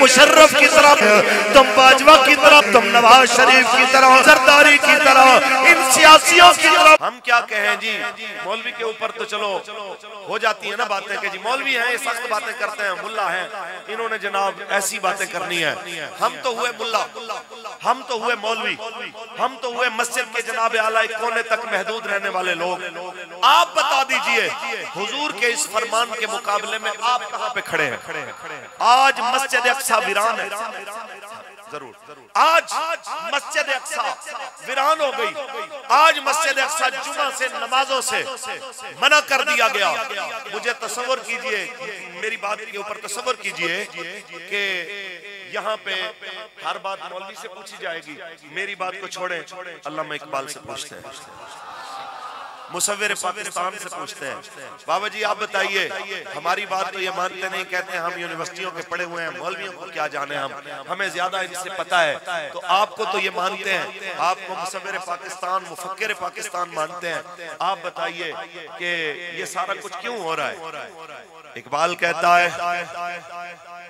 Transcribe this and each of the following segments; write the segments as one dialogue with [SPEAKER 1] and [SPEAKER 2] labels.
[SPEAKER 1] मुशर्रफ की तरह, तुम बाजवा की तरह, तुम नवाज शरीफ की तरह, जरदारी की तरह, इन सियासियों की तरह। हम क्या कहें जी, मौलवी के ऊपर तो चलो हो जाती है ना बातें कि जी मौलवी हैं, ये सख्त बातें करते हैं, मुल्ला हैं, इन्होंने जनाब ऐसी बातें करनी है। हम तो हुए मुल्ला, हम तो हुए मौलवी, हम तो हुए मस्जिद के जनाब आला एक कोने तक महदूद रहने वाले लोग। आप बता दीजिए हुजूर के इस फरमान के मुकाबले में आप कहां पे खड़े हैं? आज मस्जिद अक्सा वीरान है, जरूर आज मस्जिद अक्सा वीरान हो गई। आज मस्जिद अक्सा जुमा से नमाजों से मना कर दिया गया। मुझे तसव्वुर कीजिए, मेरी बात के ऊपर तसव्वुर कीजिए कि यहाँ पे हर बात मौलवी से पूछी जाएगी, मेरी बात को छोड़ें, अल्लामा इकबाल से पूछते हैं, मुसव्विर पाकिस्तान से पूछते हैं, बाबा जी आप बताइए, हमारी बात तो ये मानते नहीं, कहते हैं हम यूनिवर्सिटियों के पढ़े हुए हैं, मौलवियों को क्या जाने, हमें ज्यादा इनसे पता है। तो आपको तो ये मानते हैं, आपको मुसव्विर पाकिस्तान, मुफक्किर पाकिस्तान मानते हैं। आप बताइए कि ये सारा कुछ क्यों हो रहा है? इकबाल कहता है,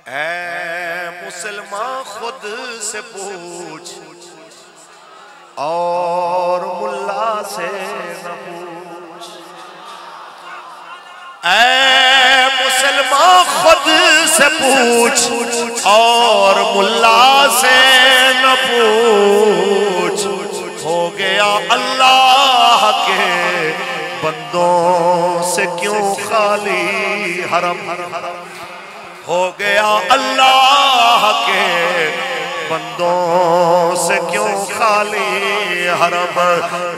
[SPEAKER 1] ऐ मुसलमान खुद से पूछ और मुल्ला से न पूछ। ऐ मुसलमान खुद से पूछ और मुल्ला से न पूछ। हो गया अल्लाह के बंदों से क्यों खाली हरम, हो गया अल्लाह के बंदों से क्यों खाली हरम।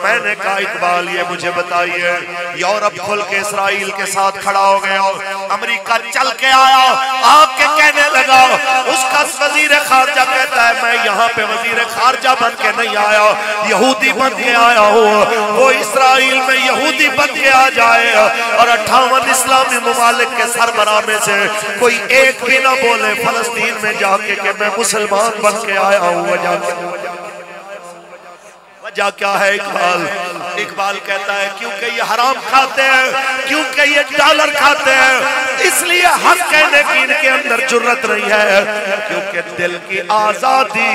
[SPEAKER 1] मैंने कहा इकबाल ये मुझे बताइए, यूरोप खुल के इसराइल के साथ खड़ा हो गया, अमेरिका चल के आया, आके कहने लगा, उसका वजीर खारजा कहता है मैं यहाँ पे वजीर खारजा बन के नहीं आया, यहूदी बन के आया हूँ। वो इसराइल में यहूदी बन के आ जाए और 58 इस्लामी मुमालिक के सरबराह में से कोई एक भी ना बोले फलस्तीन में जाके कि मैं मुसलमान बन के आया हूँ। वजह क्या है? इकबाल कहता है क्योंकि ये हराम खाते हैं, क्योंकि ये डॉलर खाते हैं, इसलिए हक कहने की इनके अंदर जुर्रत नहीं है। क्योंकि दिल की आजादी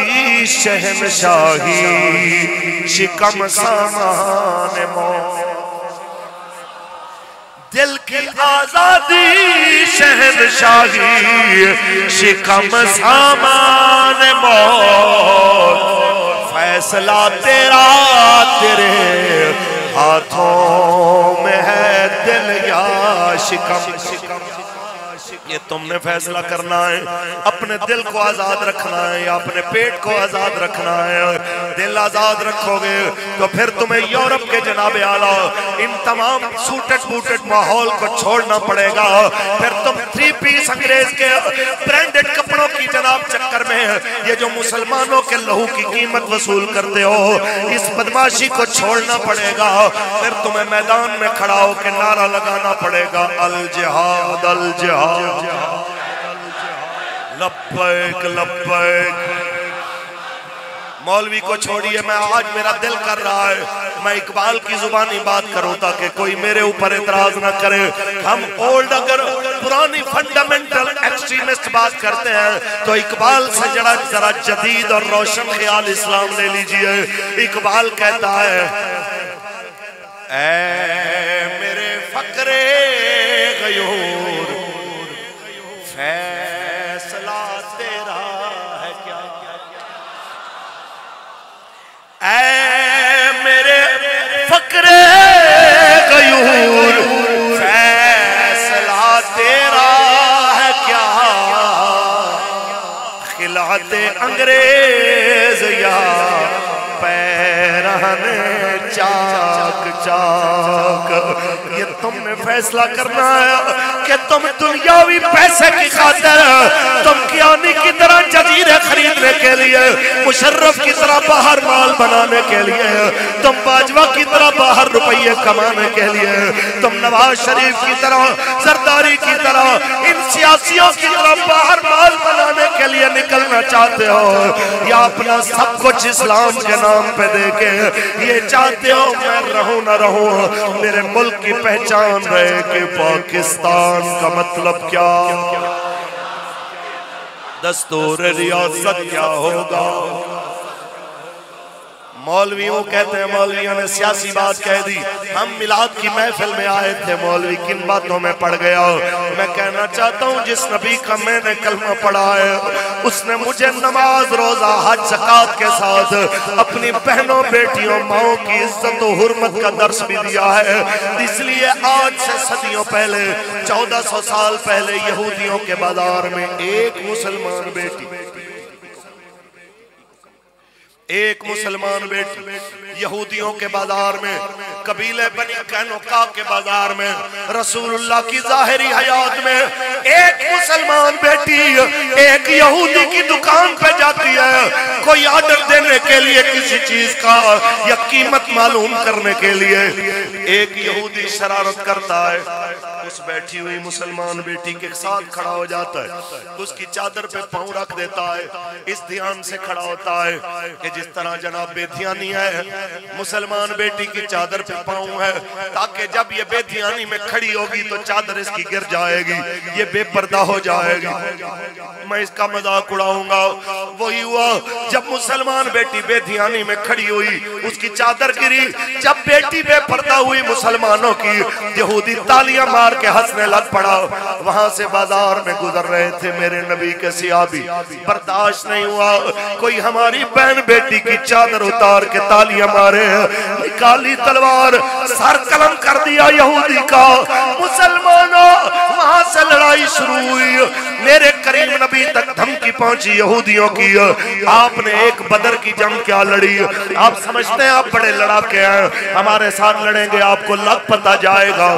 [SPEAKER 1] शहनशाही शिकम सामान मौत, दिल की आजादी शहनशाही शिकम सामान मौत। फैसला तेरा तेरे हाथों में है, दिल या शिकम, ये तुमने फैसला करना है, अपने दिल को आजाद रखना है या अपने पेट को आजाद रखना है। दिल आजाद रखोगे तो फिर तुम्हें यूरोप के जनाबे आला इन तमाम सूटेड बूटेड माहौल को छोड़ना पड़ेगा। फिर तुम 3 पीस अंग्रेज के ब्रांडेड कपड़ों की जनाब चक्कर में ये जो मुसलमानों के लहू की कीमत वसूल करते हो, इस बदमाशी को छोड़ना पड़ेगा। फिर तुम्हें मैदान में खड़ा होकर नारा लगाना पड़ेगा, अल जिहाद अल जिहाद, लब्बैक लब्बैक। मौलवी को छोड़िए, मैं आज मेरा दिल कर रहा है मैं इकबाल की जुबानी बात करूं ताकि कोई मेरे ऊपर एतराज ना करे। हम ओल्ड अगर पुरानी फंडामेंटल एक्सट्रीमिस्ट बात करते हैं तो इकबाल से जरा जदीद और रोशन ख्याल इस्लाम ले लीजिए। इकबाल कहता है, ऐ मेरे फकरे गयूर फैसला तेरा है क्या, ऐ मेरे फकरे गयूर फैसला तेरा है क्या। खिलाते अंग्रेज या पैरहन चाक चाक, ये तुमने फैसला करना है कि तुम दुनियावी पैसे की खातिर तुम कियानी की तरह जजीरे खरीदने के लिए, मुशर्रफ की तरह बाहर माल बनाने के लिए, तुम बाजवा की तरह बाहर रुपये कमाने के लिए, तुम नवाज शरीफ की तरह, जरदारी की तरह, इन सियासियों की तरह बाहर माल बनाने के लिए निकलना चाहते हो, या अपना सब कुछ इस्लाम के नाम पे देके ये चाहते हो मैं रहूं ना रहूं, मेरे मुल्क की पहचान रहे कि पाकिस्तान का मतलब क्या। दस्तूर रियासत क्या होगा। मौलवियों कहते हैं, मौलवियों ने सियासी बात कह दी। हम मिलाद की महफिल में आए थे, मौलवी किन बातों में पड़ गया। मैं कहना चाहता हूँ जिस नबी का मैंने कलमा पढ़ा है उसने मुझे नमाज रोजा हज ज़कात के साथ अपनी बहनों बेटियों माओ की इज्जत और हुर्मत का दर्स भी दिया है। इसलिए आज से सदियों पहले 1400 साल पहले यहूदियों के बाजार में एक मुसलमान बेटी यहूदियों के बाजार में, कबीले बनी कैनुका के बाजार में, रसूलुल्लाह की जाहिरी हयात में एक मुसलमान बेटी एक यहूदी की दुकान पे जाती है कोई ऑर्डर देने के लिए, किसी चीज का या कीमत मालूम करने के लिए। एक यहूदी शरारत करता है, उस बैठी हुई मुसलमान बेटी के साथ खड़ा हो जाता है, उसकी चादर पे पांव रख देता है, इस ध्यान से खड़ा होता है कि जिस तरह जनाब बेध्यानी है, मुसलमान बेटी की चादर पे पांव है, ताकि जब ये बेध्यानी में खड़ी होगी तो चादर इसकी गिर जाएगी, ये बेपर्दा हो जाएगी। मैं इसका मजाक उड़ाऊंगा। वही हुआ जब मुसलमान बेटी बेध्यानी में खड़ी हुई, उसकी चादर गिरी। जब बेटी बेपर्दा हुई मुसलमानों की, यहूदी तालियां मार के हंसने लग पड़ा। वहां से बाजार में गुजर रहे थे मेरे नबी के सियाबी, बर्दाश्त नहीं हुआ, कोई हमारी बहन बेटी की चादर उतार के तालियां मारे, निकाली तलवार, सर कलम कर दिया यहूदी का। मुसलमानों वहां से लड़ाई शुरू हुई, मेरे करीम नबी तक धमकी पहुंची यहूदियों की। आपने एक बदर की जंग क्या लड़ी, आप समझते हैं आप बड़े लड़ाके हैं, हमारे साथ लड़ेंगे आपको लग पता जाएगा।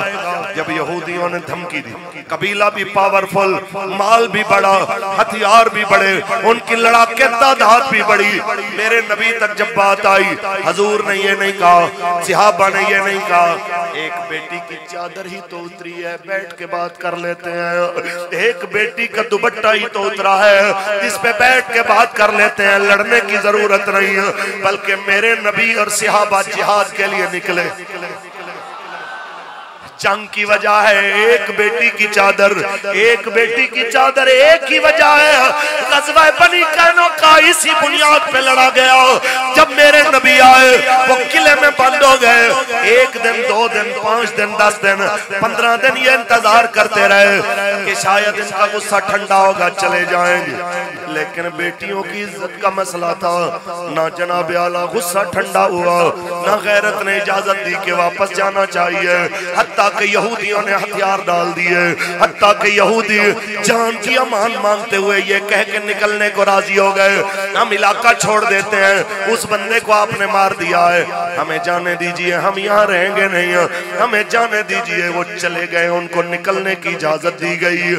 [SPEAKER 1] जब यहूदियों ने धमकी दी, कबीला भी पावरफुल, माल भी बड़ा, हथियार भी बड़े, उनकी लड़ाके तादाद भी बड़ी। मेरे नबी तक जब बात आई, हजूर ने ये नहीं कहा, सिहाबा ने ये नहीं कहा, एक बेटी की चादर ही तो उतरी है, बैठ के बात कर लेते हैं। एक बेटी का दुपट्टा ही तो उतरा है, इस पे बैठ के बात कर लेते हैं, लड़ने की जरूरत नहीं है। बल्कि मेरे नबी और सिहाबा जिहाद के लिए निकले। जंग की वजह है एक बेटी की चादर, एक बेटी की चादर एक ही वजह है, ग़ज़वा बनी कैनुका इसी बुनियाद पे लड़ा गया। जब मेरे नबी आए वो किले में बंद हो गए, एक दिन 2 दिन 5 दिन 10 दिन 15 दिन ये इंतजार करते रहे कि शायद इनका गुस्सा ठंडा होगा, चले जाएंगे। लेकिन बेटियों की इज्जत का मसला था, ना जनाब आला गुस्सा ठंडा हुआ, ना गैरत ने इजाजत दी कि वापस जाना चाहिए। हत्ता कि यहूदियों ने हथियार डाल दिए, हत्ता कि यहूदी जान की अमान मांगते हुए ये कह के निकलने को राजी हो गए, हम इलाका छोड़ देते हैं, उस बंदे को आपने मार दिया है, हमें जाने दीजिए, हम यहाँ रहेंगे नहीं, हमें जाने दीजिए। वो चले गए, उनको निकलने की इजाजत दी गई।